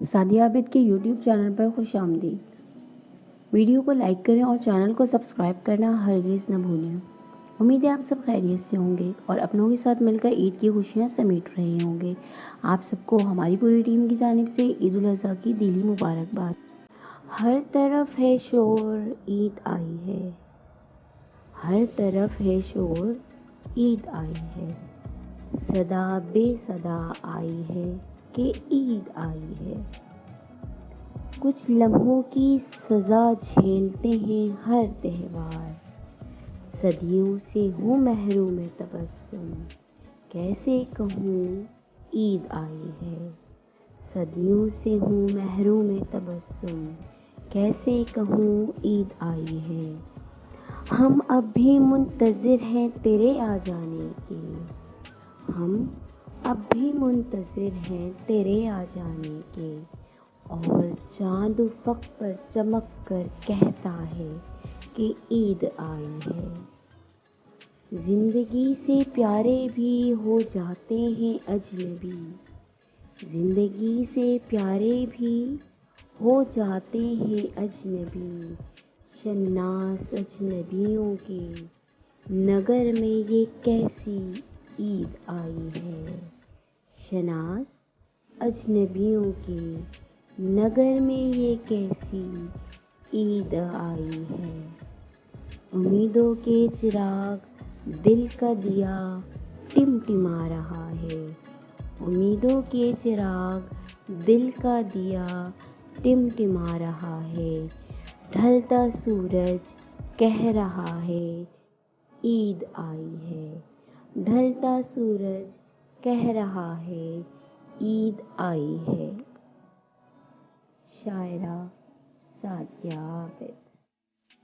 सादिया आबिद के YouTube channel पर खुश आमदीद। वीडियो को लाइक करें और चैनल को सब्सक्राइब करना हरगिज़ न भूलें। उम्मीद है आप सब खैरियत से होंगे और अपनों के साथ मिलकर ईद की खुशियाँ समेट रहे होंगे। आप सबको हमारी पूरी टीम की जानिब से ईद उल अज़हा की दिली मुबारकबाद। हर तरफ है शोर, ईद आई है। हर तरफ है शोर, ईद आई है। सदा बेसदा आई है कि ईद आई है। कुछ लम्हों की सज़ा झेलते हैं हर त्योहार। सदियों से हूँ महरूम तबस्सुम, कैसे कहूँ ईद आई है। सदियों से हूँ महरूम तबस्सुम, कैसे कहूँ ईद आई है। हम अब भी मुंतज़िर हैं तेरे आ जाने के। हम अब भी मुंतज़िर हैं तेरे आ जाने के। और चाँद उफ़क़ पर चमक कर कहता है कि ईद आई है। ज़िंदगी से प्यारे भी हो जाते हैं अजनबी। ज़िंदगी से प्यारे भी हो जाते हैं अजनबी। शन्नास अजनबियों के नगर में ये कैसी ईद आई है। शनास अजनबियों के नगर में ये कैसी ईद आई है। उम्मीदों के चिराग दिल का दिया टिमटिमा रहा है। उम्मीदों के चिराग दिल का दिया टिमटिमा रहा है। ढलता सूरज कह रहा है ईद आई है। ढलता सूरज कह रहा है ईद आई है। शायरा सादिया आबिद।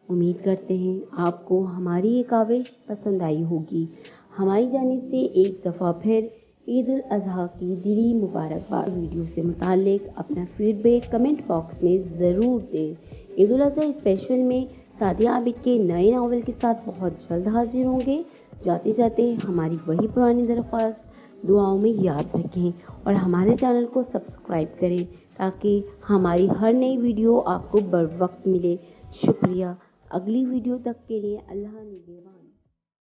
उम्मीद करते हैं आपको हमारी ये काविश पसंद आई होगी। हमारी जानिब से एक दफ़ा फिर ईद उल अज़हा की दिली मुबारकबाद। वीडियो से मुताल्लिक अपना फीडबैक कमेंट बॉक्स में ज़रूर दें। ईद उल अज़हा स्पेशल में सादिया आबिद के नए नावल के साथ बहुत जल्द हाजिर होंगे। जाते जाते हमारी वही पुरानी दरख्वास्त, दुआओं में याद रखें और हमारे चैनल को सब्सक्राइब करें ताकि हमारी हर नई वीडियो आपको बर वक्त मिले। शुक्रिया। अगली वीडियो तक के लिए अल्लाह निगहबान।